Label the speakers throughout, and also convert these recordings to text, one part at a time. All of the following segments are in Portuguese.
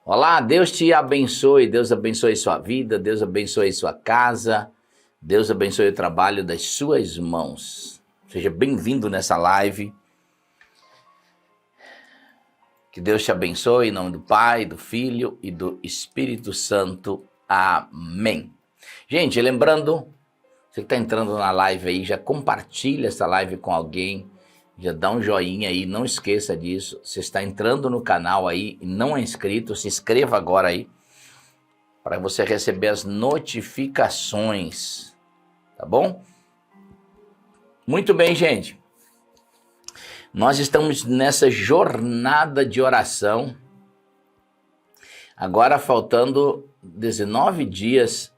Speaker 1: Olá, Deus te abençoe, Deus abençoe sua vida, Deus abençoe sua casa, Deus abençoe o trabalho das suas mãos. Seja bem-vindo nessa live. Que Deus te abençoe em nome do Pai, do Filho e do Espírito Santo. Amém. Gente, lembrando, você que está entrando na live aí, já compartilha essa live com alguém, já dá um joinha aí, não esqueça disso. Você está entrando no canal aí e não é inscrito, se inscreva agora aí, para você receber as notificações, tá bom? Muito bem, gente. Nós estamos nessa jornada de oração, agora faltando 19 dias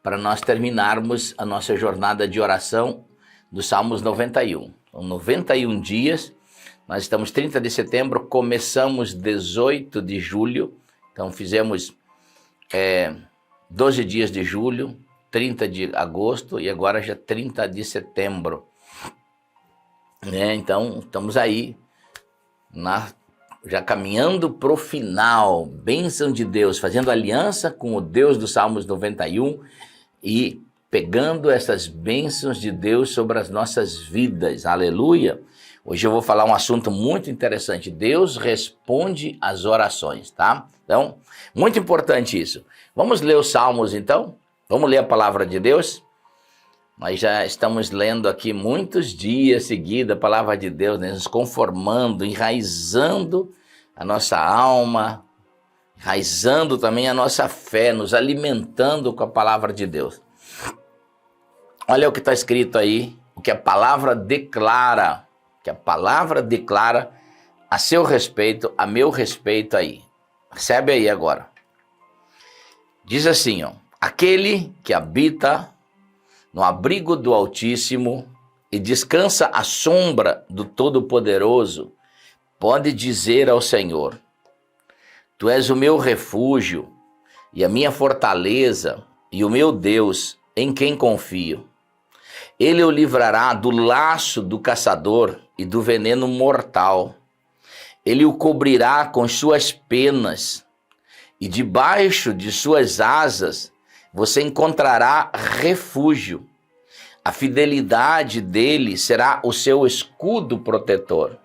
Speaker 1: para nós terminarmos a nossa jornada de oração do Salmos 91. São 91 dias, nós estamos 30 de setembro, começamos 18 de julho, então fizemos 12 dias de julho, 30 de agosto e agora já 30 de setembro. Então estamos aí, já caminhando para o final, bênção de Deus, fazendo aliança com o Deus dos Salmos 91 e pegando essas bênçãos de Deus sobre as nossas vidas, aleluia. Hoje eu vou falar um assunto muito interessante, Deus responde às orações, tá? Então, muito importante isso. Vamos ler os Salmos então? Vamos ler a palavra de Deus? Nós já estamos lendo aqui muitos dias seguidos a palavra de Deus, né? Nos conformando, enraizando a nossa alma, enraizando também a nossa fé, nos alimentando com a palavra de Deus. Olha o que está escrito aí, o que a palavra declara, a seu respeito, a meu respeito aí. Recebe aí agora. Diz assim, ó, aquele que habita no abrigo do Altíssimo e descansa à sombra do Todo-Poderoso, pode dizer ao Senhor, Tu és o meu refúgio e a minha fortaleza e o meu Deus, em quem confio. Ele o livrará do laço do caçador e do veneno mortal. Ele o cobrirá com suas penas e debaixo de suas asas você encontrará refúgio. A fidelidade dele será o seu escudo protetor.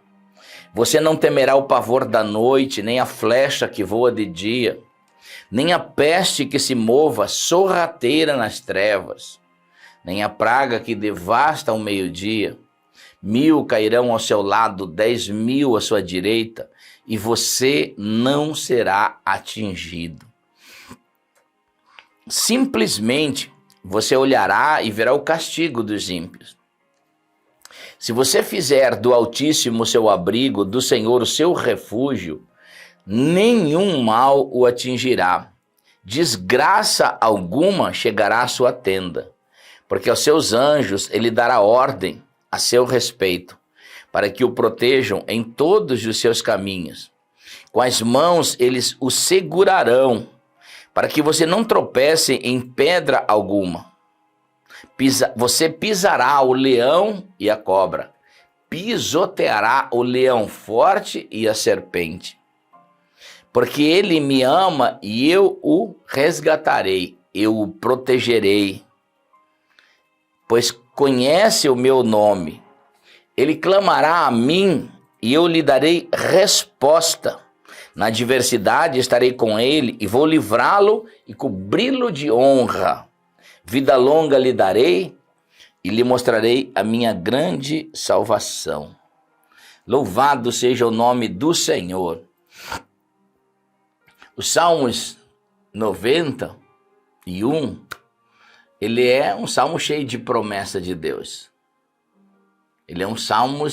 Speaker 1: Você não temerá o pavor da noite, nem a flecha que voa de dia, nem a peste que se mova sorrateira nas trevas, nem a praga que devasta ao meio-dia. 1000 cairão ao seu lado, 10.000 à sua direita, e você não será atingido. Simplesmente você olhará e verá o castigo dos ímpios. Se você fizer do Altíssimo o seu abrigo, do Senhor o seu refúgio, nenhum mal o atingirá. Desgraça alguma chegará à sua tenda, porque aos seus anjos ele dará ordem a seu respeito, para que o protejam em todos os seus caminhos. Com as mãos eles o segurarão, para que você não tropece em pedra alguma. Você pisará o leão e a cobra, pisoteará o leão forte e a serpente. Porque ele me ama e eu o resgatarei, eu o protegerei, pois conhece o meu nome. Ele clamará a mim e eu lhe darei resposta. Na adversidade estarei com ele e vou livrá-lo e cobri-lo de honra. Vida longa lhe darei e lhe mostrarei a minha grande salvação. Louvado seja o nome do Senhor. O Salmos 91, ele é um salmo cheio de promessa de Deus. Ele é um salmo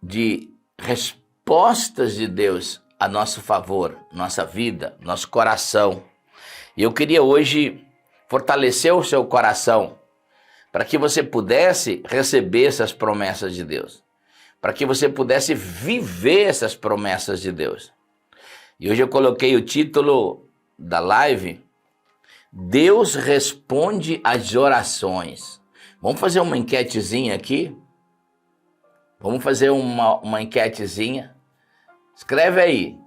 Speaker 1: de respostas de Deus a nosso favor, nossa vida, nosso coração. E eu queria hoje fortalecer o seu coração para que você pudesse receber essas promessas de Deus, para que você pudesse viver essas promessas de Deus. E hoje eu coloquei o título da live, Deus responde às orações. Vamos fazer uma enquetezinha aqui? Vamos fazer uma enquetezinha? Escreve aí.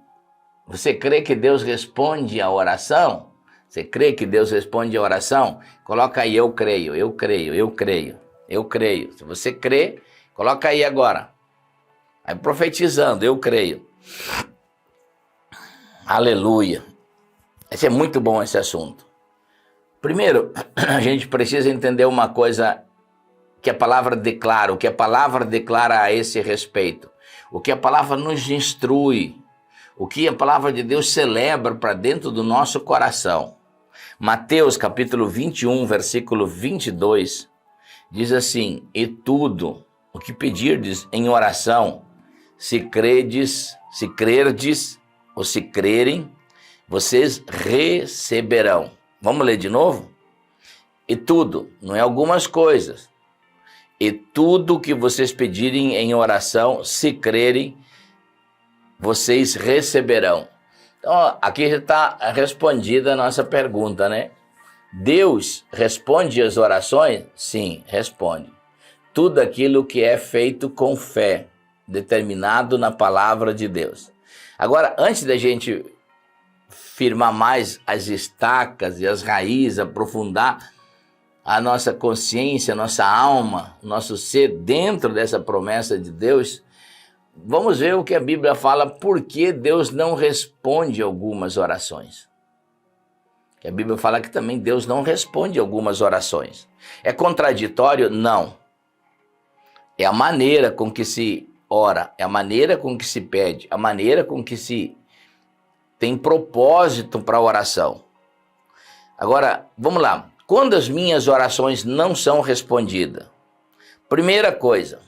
Speaker 1: Você crê que Deus responde a oração? Você crê que Deus responde a oração? Coloca aí, eu creio, eu creio, eu creio, eu creio. Se você crê, coloca aí agora. Vai profetizando, eu creio. Aleluia. Esse é muito bom esse assunto. Primeiro, a gente precisa entender uma coisa que a palavra declara, o que a palavra declara a esse respeito, o que a palavra nos instrui, o que a palavra de Deus celebra para dentro do nosso coração. Mateus capítulo 21, versículo 22, diz assim: e tudo o que pedirdes em oração, se crerdes ou se crerem, vocês receberão. Vamos ler de novo? E tudo, não é algumas coisas. E tudo que vocês pedirem em oração, se crerem, vocês receberão. Então, aqui já está respondida a nossa pergunta, né? Deus responde às orações? Sim, responde. Tudo aquilo que é feito com fé, determinado na palavra de Deus. Agora, antes da gente firmar mais as estacas e as raízes, aprofundar a nossa consciência, a nossa alma, o nosso ser dentro dessa promessa de Deus, vamos ver o que a Bíblia fala, por que Deus não responde algumas orações. A Bíblia fala que também Deus não responde algumas orações. É contraditório? Não. É a maneira com que se ora, é a maneira com que se pede, a maneira com que se tem propósito para a oração. Agora, vamos lá. Quando as minhas orações não são respondidas? Primeira coisa,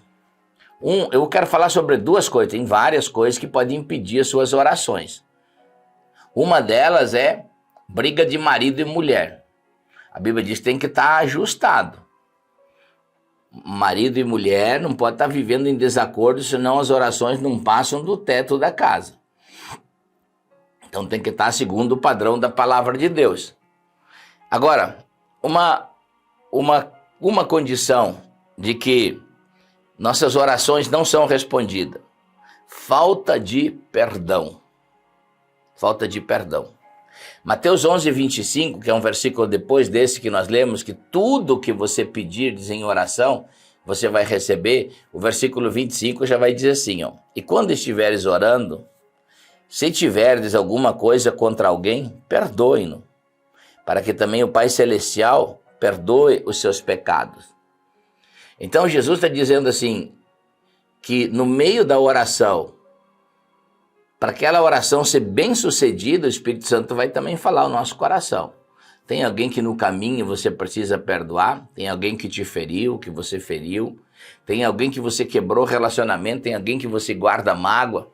Speaker 1: eu quero falar sobre duas coisas. Tem várias coisas que podem impedir as suas orações. Uma delas é briga de marido e mulher. A Bíblia diz que tem que estar ajustado. Marido e mulher não podem estar vivendo em desacordo, senão as orações não passam do teto da casa. Então tem que estar segundo o padrão da palavra de Deus. Agora, uma condição de que nossas orações não são respondidas: falta de perdão. Falta de perdão. Mateus 11, 25, que é um versículo depois desse que nós lemos, que tudo que você pedirdes em oração, você vai receber. O versículo 25 já vai dizer assim, ó: e quando estiveres orando, se tiverdes alguma coisa contra alguém, perdoe-no, para que também o Pai Celestial perdoe os seus pecados. Então Jesus está dizendo assim, que no meio da oração, para aquela oração ser bem sucedida, o Espírito Santo vai também falar o nosso coração. Tem alguém que no caminho você precisa perdoar? Tem alguém que te feriu, que você feriu? Tem alguém que você quebrou relacionamento? Tem alguém que você guarda mágoa?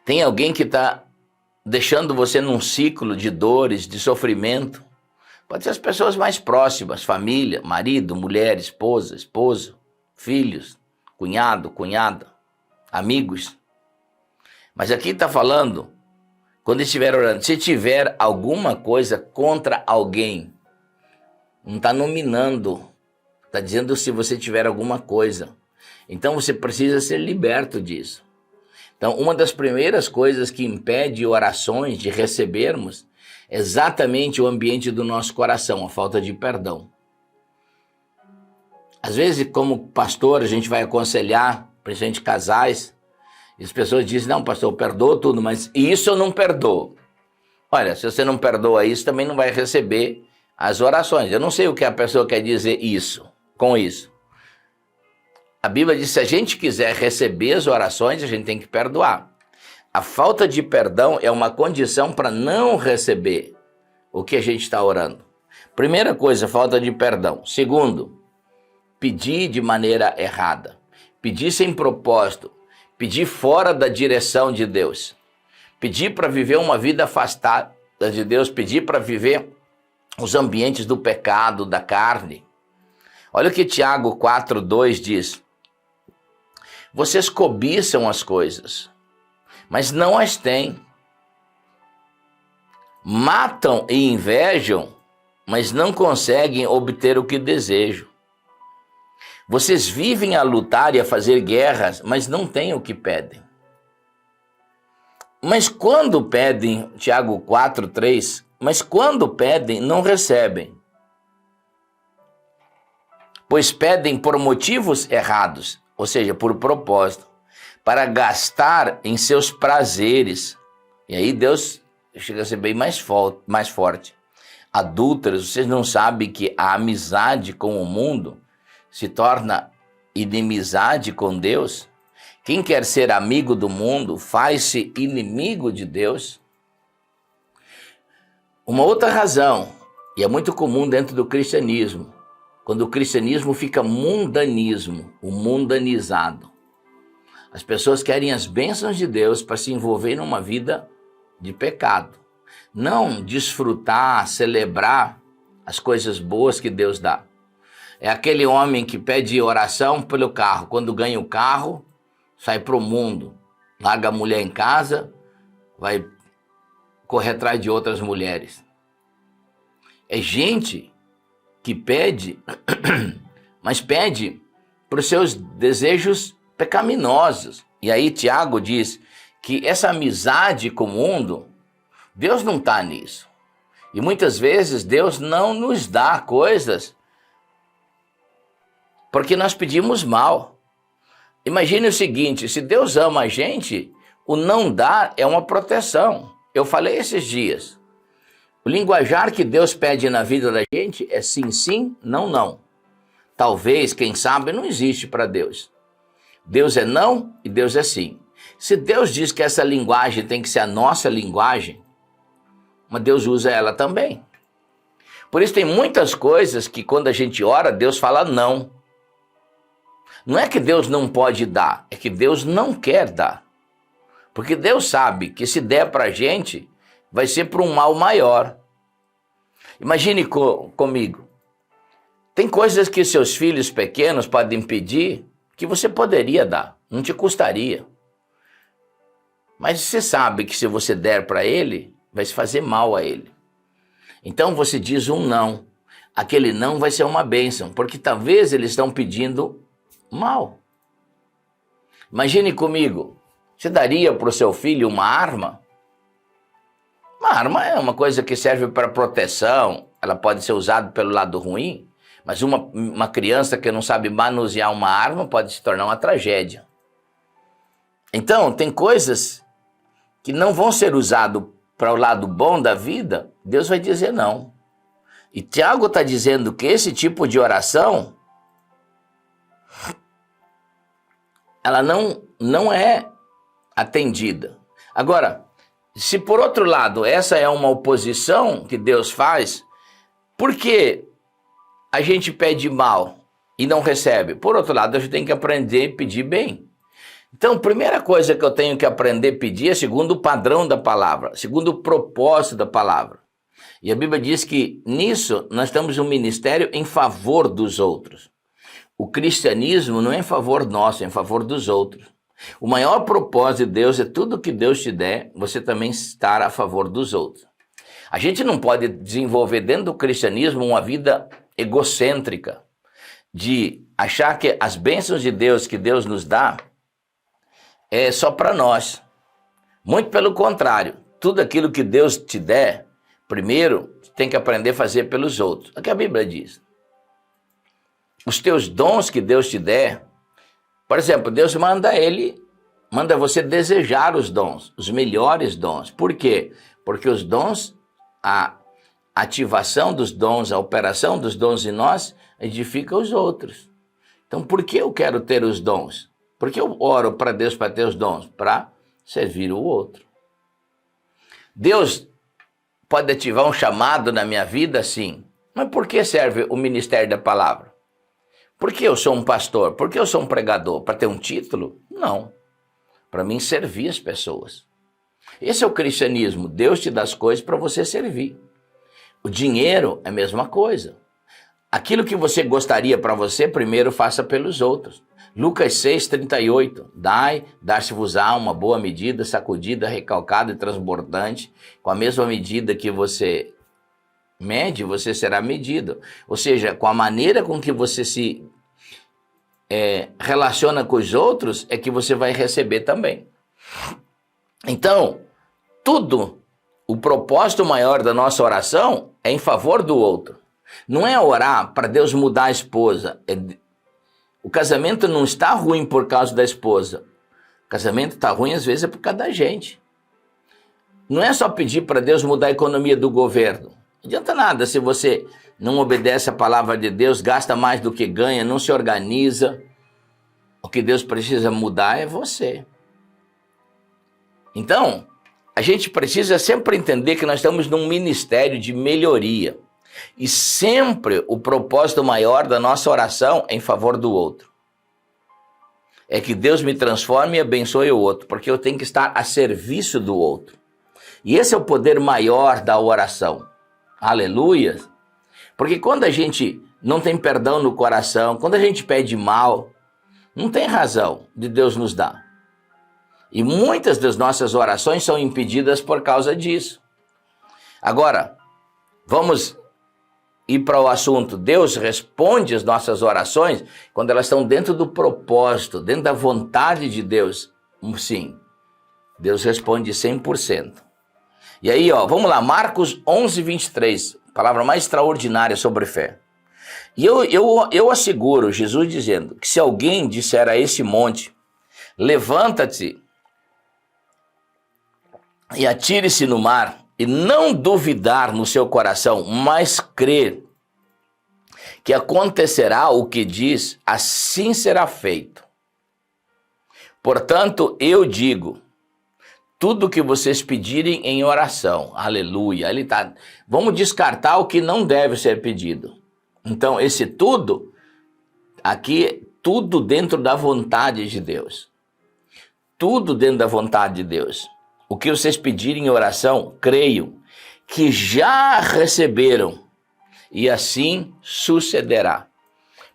Speaker 1: Tem alguém que está deixando você num ciclo de dores, de sofrimento? Pode ser as pessoas mais próximas, família, marido, mulher, esposa, esposo, filhos, cunhado, cunhada, amigos. Mas aqui está falando, quando estiver orando, se tiver alguma coisa contra alguém, não está nominando, está dizendo se você tiver alguma coisa. Então você precisa ser liberto disso. Então, uma das primeiras coisas que impede orações de recebermos é exatamente o ambiente do nosso coração, a falta de perdão. Às vezes, como pastor, a gente vai aconselhar, principalmente casais, e as pessoas dizem, não, pastor, eu perdoo tudo, mas isso eu não perdoo. Olha, se você não perdoa isso, também não vai receber as orações. Eu não sei o que a pessoa quer dizer com isso. A Bíblia diz que se a gente quiser receber as orações, a gente tem que perdoar. A falta de perdão é uma condição para não receber o que a gente está orando. Primeira coisa, falta de perdão. Segundo, pedir de maneira errada. Pedir sem propósito. Pedir fora da direção de Deus. Pedir para viver uma vida afastada de Deus. Pedir para viver os ambientes do pecado, da carne. Olha o que Tiago 4:2 diz. Vocês cobiçam as coisas, mas não as têm. Matam e invejam, mas não conseguem obter o que desejam. Vocês vivem a lutar e a fazer guerras, mas não têm o que pedem. Mas quando pedem, Tiago 4:3, mas quando pedem, não recebem, pois pedem por motivos errados, ou seja, por propósito, para gastar em seus prazeres. E aí Deus chega a ser bem mais forte. Adúlteros, vocês não sabem que a amizade com o mundo se torna inimizade com Deus? Quem quer ser amigo do mundo faz-se inimigo de Deus. Uma outra razão, e é muito comum dentro do cristianismo, quando o cristianismo fica mundanismo, o mundanizado. As pessoas querem as bênçãos de Deus para se envolver numa vida de pecado. Não desfrutar, celebrar as coisas boas que Deus dá. É aquele homem que pede oração pelo carro. Quando ganha o carro, sai para o mundo, larga a mulher em casa, vai correr atrás de outras mulheres. É gente que pede, mas pede para os seus desejos pecaminosos. E aí Tiago diz que essa amizade com o mundo, Deus não está nisso. E muitas vezes Deus não nos dá coisas porque nós pedimos mal. Imagine o seguinte, se Deus ama a gente, o não dar é uma proteção. Eu falei esses dias, o linguajar que Deus pede na vida da gente é sim, sim, não, não. Talvez, quem sabe, não existe para Deus. Deus é não e Deus é sim. Se Deus diz que essa linguagem tem que ser a nossa linguagem, mas Deus usa ela também. Por isso tem muitas coisas que quando a gente ora, Deus fala não. Não é que Deus não pode dar, é que Deus não quer dar. Porque Deus sabe que se der para a gente, vai ser para um mal maior. Imagine comigo. Tem coisas que seus filhos pequenos podem pedir que você poderia dar, não te custaria. Mas você sabe que se você der para ele, vai se fazer mal a ele. Então você diz um não. Aquele não vai ser uma bênção, porque talvez eles estão pedindo mal. Imagine comigo, você daria para o seu filho uma arma? Uma arma é uma coisa que serve para proteção, ela pode ser usada pelo lado ruim, mas uma criança que não sabe manusear uma arma pode se tornar uma tragédia. Então, tem coisas que não vão ser usadas para o lado bom da vida, Deus vai dizer não. E Tiago está dizendo que esse tipo de oração, ela não é atendida. Agora, se por outro lado essa é uma oposição que Deus faz, por que a gente pede mal e não recebe? Por outro lado, a gente tem que aprender a pedir bem. Então, a primeira coisa que eu tenho que aprender a pedir é segundo o padrão da palavra, segundo o propósito da palavra. E a Bíblia diz que nisso nós temos um ministério em favor dos outros. O cristianismo não é em favor nosso, é em favor dos outros. O maior propósito de Deus é tudo que Deus te der, você também estar a favor dos outros. A gente não pode desenvolver dentro do cristianismo uma vida egocêntrica, de achar que as bênçãos de Deus que Deus nos dá é só para nós. Muito pelo contrário, tudo aquilo que Deus te der, primeiro tem que aprender a fazer pelos outros. É o que a Bíblia diz. Os teus dons que Deus te der, por exemplo, Deus manda você desejar os dons, os melhores dons. Por quê? Porque os dons, a ativação dos dons, a operação dos dons em nós, edifica os outros. Então, por que eu quero ter os dons? Por que eu oro para Deus para ter os dons? Para servir o outro. Deus pode ativar um chamado na minha vida, sim. Mas por que serve o ministério da palavra? Por que eu sou um pastor? Por que eu sou um pregador? Para ter um título? Não. Para mim servir as pessoas. Esse é o cristianismo. Deus te dá as coisas para você servir. O dinheiro é a mesma coisa. Aquilo que você gostaria para você, primeiro faça pelos outros. Lucas 6:38. Dai, dar-se-vos-á uma boa medida, sacudida, recalcada e transbordante. Com a mesma medida que você mede, você será medido. Ou seja, com a maneira com que você se relaciona com os outros, é que você vai receber também. Então, tudo, o propósito maior da nossa oração é em favor do outro. Não é orar para Deus mudar a esposa. O casamento não está ruim por causa da esposa. O casamento está ruim às vezes é por causa da gente. Não é só pedir para Deus mudar a economia do governo. Não adianta nada se você não obedece a palavra de Deus, gasta mais do que ganha, não se organiza. O que Deus precisa mudar é você. Então, a gente precisa sempre entender que nós estamos num ministério de melhoria. E sempre o propósito maior da nossa oração é em favor do outro. É que Deus me transforme e abençoe o outro, porque eu tenho que estar a serviço do outro. E esse é o poder maior da oração. Aleluia! Porque quando a gente não tem perdão no coração, quando a gente pede mal, não tem razão de Deus nos dar. E muitas das nossas orações são impedidas por causa disso. Agora, vamos ir para o assunto. Deus responde as nossas orações quando elas estão dentro do propósito, dentro da vontade de Deus. Sim, Deus responde 100%. E aí, vamos lá, Marcos 11, 23, palavra mais extraordinária sobre fé. E eu asseguro, Jesus dizendo, que se alguém disser a esse monte, levanta-te e atire-se no mar, e não duvidar no seu coração, mas crer que acontecerá o que diz, assim será feito. Portanto, eu digo, tudo que vocês pedirem em oração, aleluia, ali tá. Vamos descartar o que não deve ser pedido. Então, esse tudo, aqui, tudo dentro da vontade de Deus. Tudo dentro da vontade de Deus. O que vocês pedirem em oração, creio que já receberam e assim sucederá.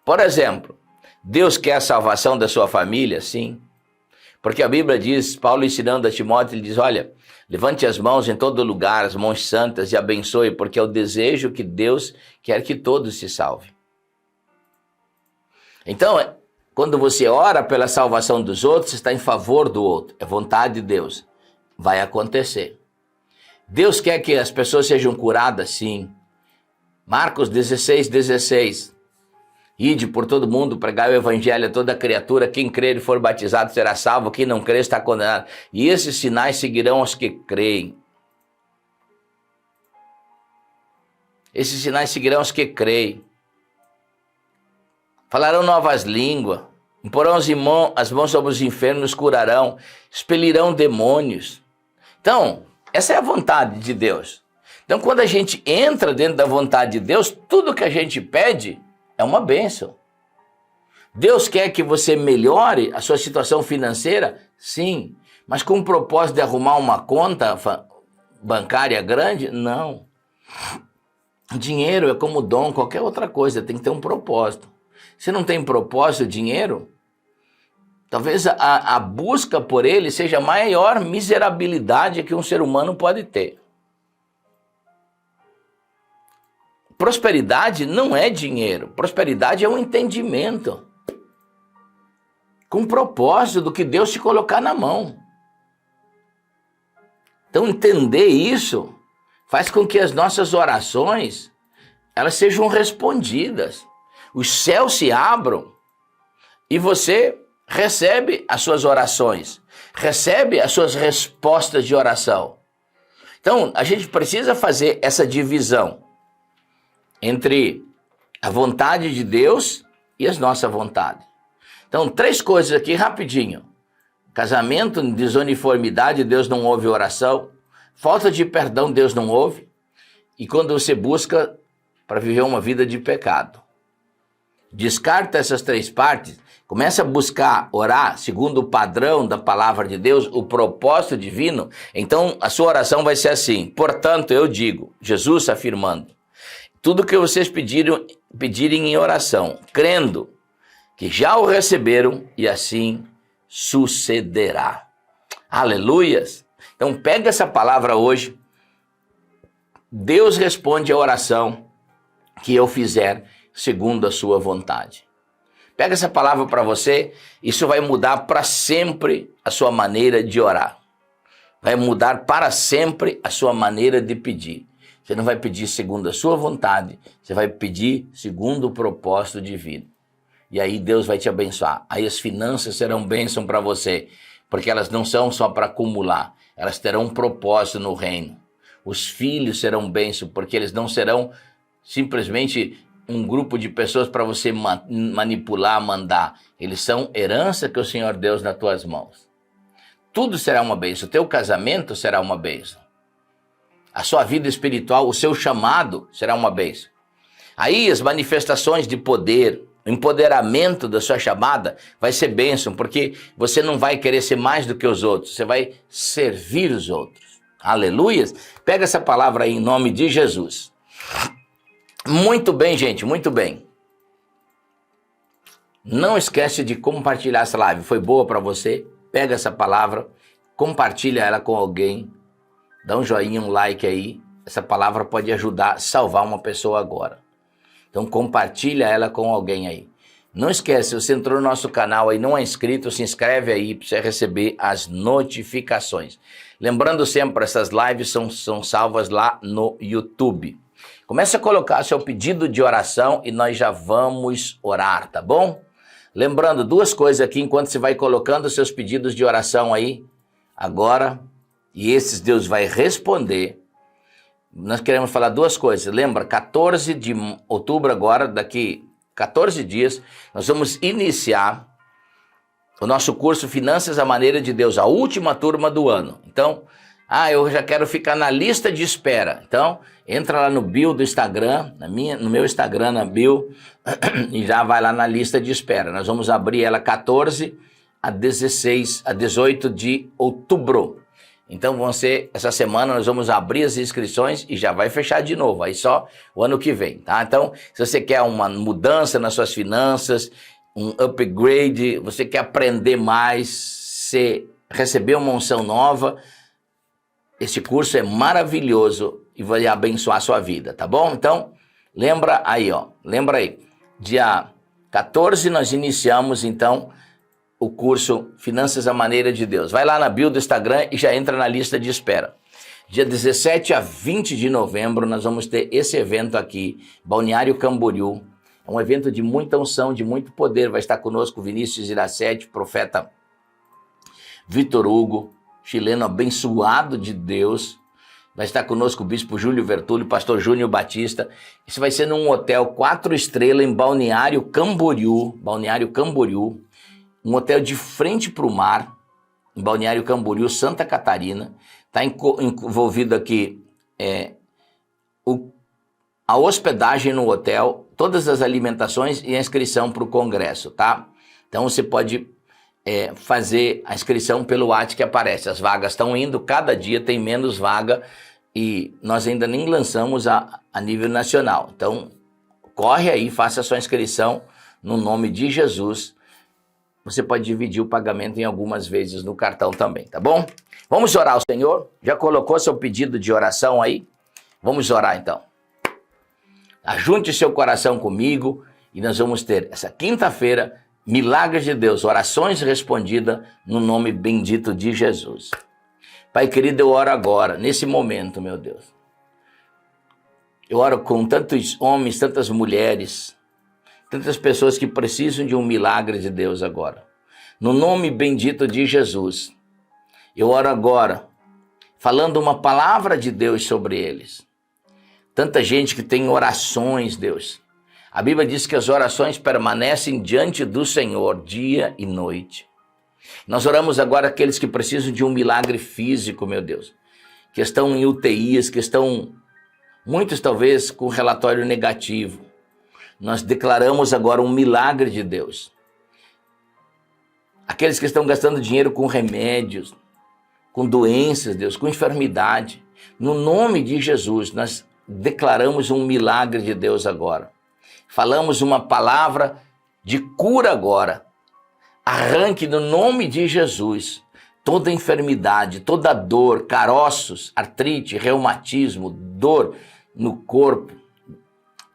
Speaker 1: Por exemplo, Deus quer a salvação da sua família? Sim. Porque a Bíblia diz, Paulo ensinando a Timóteo, ele diz, olha, levante as mãos em todo lugar, as mãos santas e abençoe, porque é o desejo que Deus quer que todos se salvem. Então, quando você ora pela salvação dos outros, você está em favor do outro, é vontade de Deus. Vai acontecer. Deus quer que as pessoas sejam curadas, sim. Marcos 16, 16. Ide por todo mundo, pregai o evangelho a toda criatura, quem crer e for batizado será salvo, quem não crer está condenado. E esses sinais seguirão os que creem. Esses sinais seguirão os que creem. Falarão novas línguas, imporão as mãos sobre os enfermos, curarão, expelirão demônios. Então, essa é a vontade de Deus. Então, quando a gente entra dentro da vontade de Deus, tudo que a gente pede é uma bênção. Deus quer que você melhore a sua situação financeira? Sim. Mas com o propósito de arrumar uma conta bancária grande? Não. Dinheiro é como dom, qualquer outra coisa, tem que ter um propósito. Se não tem propósito, dinheiro, talvez a busca por ele seja a maior miserabilidade que um ser humano pode ter. Prosperidade não é dinheiro. Prosperidade é um entendimento com propósito do que Deus te colocar na mão. Então, entender isso faz com que as nossas orações elas sejam respondidas. Os céus se abram e você recebe as suas orações, recebe as suas respostas de oração. Então, a gente precisa fazer essa divisão entre a vontade de Deus e a nossa vontade. Então, 3 coisas aqui rapidinho. Casamento, desuniformidade, Deus não ouve oração. Falta de perdão, Deus não ouve. E quando você busca para viver uma vida de pecado. Descarta essas 3 partes, começa a buscar orar segundo o padrão da palavra de Deus, o propósito divino. Então, a sua oração vai ser assim. Portanto, eu digo, Jesus afirmando, tudo que vocês pedirem em oração, crendo que já o receberam e assim sucederá. Aleluias! Então pega essa palavra hoje. Deus responde a oração que eu fizer segundo a sua vontade. Pega essa palavra para você, isso vai mudar para sempre a sua maneira de orar. vai mudar para sempre a sua maneira de pedir. Você não vai pedir segundo a sua vontade, você vai pedir segundo o propósito divino. E aí Deus vai te abençoar. Aí as finanças serão bênção para você, porque elas não são só para acumular, elas terão um propósito no reino. Os filhos serão bênção, porque eles não serão simplesmente um grupo de pessoas para você manipular, mandar. Eles são herança que o Senhor deu nas tuas mãos. Tudo será uma bênção. O teu casamento será uma bênção. A sua vida espiritual, o seu chamado será uma bênção. Aí as manifestações de poder, o empoderamento da sua chamada vai ser bênção, porque você não vai querer ser mais do que os outros, você vai servir os outros. Aleluias! Pega essa palavra aí em nome de Jesus. Muito bem, gente, muito bem. Não esquece de compartilhar essa live. Foi boa para você? Pega essa palavra, compartilha ela com alguém, dá um joinha, um like aí. Essa palavra pode ajudar a salvar uma pessoa agora. Então compartilha ela com alguém aí. Não esquece, se você entrou no nosso canal aí, não é inscrito, se inscreve aí para você receber as notificações. Lembrando sempre, essas lives são salvas lá no YouTube. Comece a colocar seu pedido de oração e nós já vamos orar, tá bom? Lembrando, duas coisas aqui, enquanto você vai colocando seus pedidos de oração aí, agora, e esses Deus vai responder. Nós queremos falar duas coisas. Lembra, 14 de outubro agora, daqui 14 dias, nós vamos iniciar o nosso curso Finanças à Maneira de Deus, a última turma do ano. Então, eu já quero ficar na lista de espera. Então, entra lá no bio do Instagram, no meu Instagram, na bio, e já vai lá na lista de espera. Nós vamos abrir ela 14 a 18 de outubro. Então, essa semana nós vamos abrir as inscrições e já vai fechar de novo, aí só o ano que vem, tá? Então, se você quer uma mudança nas suas finanças, um upgrade, você quer aprender mais, receber uma unção nova, esse curso é maravilhoso e vai abençoar a sua vida, tá bom? Então, lembra aí, dia 14 nós iniciamos, então, o curso Finanças à Maneira de Deus. Vai lá na bio do Instagram e já entra na lista de espera. Dia 17 a 20 de novembro nós vamos ter esse evento aqui, Balneário Camboriú. É um evento de muita unção, de muito poder. Vai estar conosco Vinícius Iracete, profeta Vitor Hugo, chileno abençoado de Deus. Vai estar conosco o bispo Júlio Vertulli, pastor Júnior Batista. Isso vai ser num hotel 4 estrelas em Balneário Camboriú. Um hotel de frente para o mar, em Balneário Camboriú, Santa Catarina. Está envolvido aqui a hospedagem no hotel, todas as alimentações e a inscrição para o congresso, tá? Então você pode fazer a inscrição pelo WhatsApp que aparece. As vagas estão indo, cada dia tem menos vaga e nós ainda nem lançamos a nível nacional. Então corre aí, faça a sua inscrição no nome de Jesus. Você pode dividir o pagamento em algumas vezes no cartão também, tá bom? Vamos orar ao Senhor? Já colocou seu pedido de oração aí? Vamos orar então. Ajunte seu coração comigo e nós vamos ter essa quinta-feira milagres de Deus, orações respondidas no nome bendito de Jesus. Pai querido, eu oro agora, nesse momento, meu Deus. Eu oro com tantos homens, tantas mulheres, tantas pessoas que precisam de um milagre de Deus agora. No nome bendito de Jesus, eu oro agora, falando uma palavra de Deus sobre eles. Tanta gente que tem orações, Deus. A Bíblia diz que as orações permanecem diante do Senhor dia e noite. Nós oramos agora aqueles que precisam de um milagre físico, meu Deus. Que estão em UTIs, que estão, muitos talvez, com relatório negativo. Nós declaramos agora um milagre de Deus. Aqueles que estão gastando dinheiro com remédios, com doenças, Deus, com enfermidade. No nome de Jesus, nós declaramos um milagre de Deus agora. Falamos uma palavra de cura agora. Arranque no nome de Jesus toda enfermidade, toda dor, caroços, artrite, reumatismo, dor no corpo,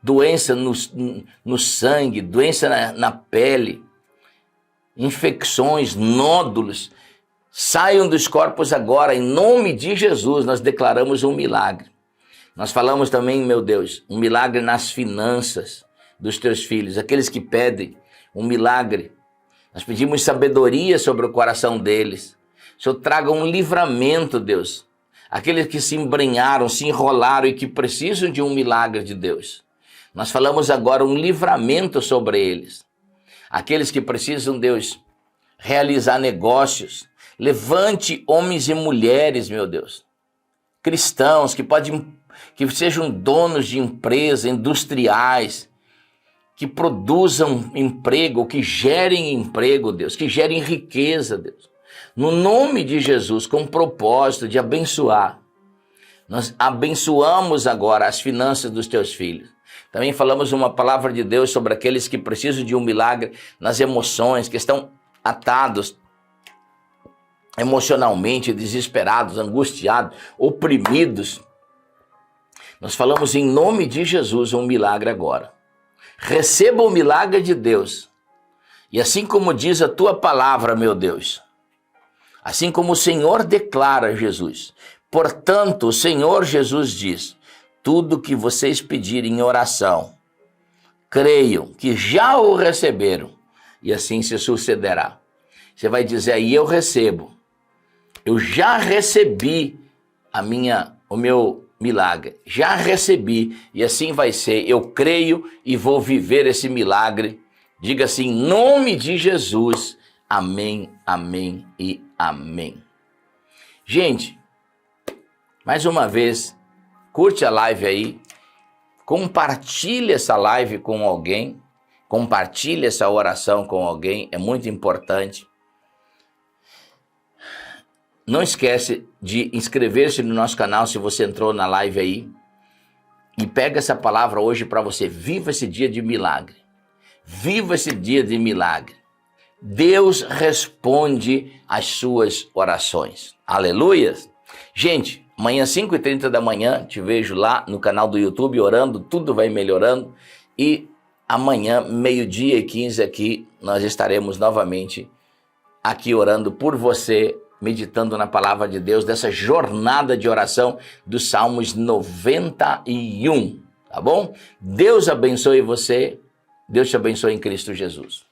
Speaker 1: doença no sangue, doença na pele, infecções, nódulos. saiam dos corpos agora, em nome de Jesus, nós declaramos um milagre. Nós falamos também, meu Deus, um milagre nas finanças dos teus filhos, aqueles que pedem um milagre. Nós pedimos sabedoria sobre o coração deles. O Senhor traga um livramento, Deus. Aqueles que se embrenharam, se enrolaram e que precisam de um milagre de Deus. Nós falamos agora um livramento sobre eles. Aqueles que precisam, Deus, realizar negócios. Levante homens e mulheres, meu Deus, cristãos que sejam donos de empresa, industriais, que produzam emprego, que gerem emprego, Deus, que gerem riqueza, Deus. No nome de Jesus, com o propósito de abençoar. Nós abençoamos agora as finanças dos teus filhos. Também falamos uma palavra de Deus sobre aqueles que precisam de um milagre nas emoções, que estão atados emocionalmente, desesperados, angustiados, oprimidos. Nós falamos em nome de Jesus um milagre agora. Receba o milagre de Deus. E assim como diz a tua palavra, meu Deus, assim como o Senhor declara, Jesus, portanto, o Senhor Jesus diz, tudo que vocês pedirem em oração, creiam que já o receberam, e assim se sucederá. Você vai dizer aí, eu recebo. Eu já recebi o meu milagre. Já recebi, e assim vai ser. Eu creio e vou viver esse milagre. Diga assim, em nome de Jesus. Amém, amém e amém. Gente, mais uma vez, curte a live aí, compartilhe essa live com alguém, compartilhe essa oração com alguém, é muito importante. Não esquece de inscrever-se no nosso canal se você entrou na live aí, e pega essa palavra hoje para você, viva esse dia de milagre, viva esse dia de milagre. Deus responde às suas orações, aleluia. Gente, amanhã 5h30 da manhã, te vejo lá no canal do YouTube orando, tudo vai melhorando. E amanhã, 12h15 aqui, nós estaremos novamente aqui orando por você, meditando na palavra de Deus, dessa jornada de oração dos Salmos 91, tá bom? Deus abençoe você, Deus te abençoe em Cristo Jesus.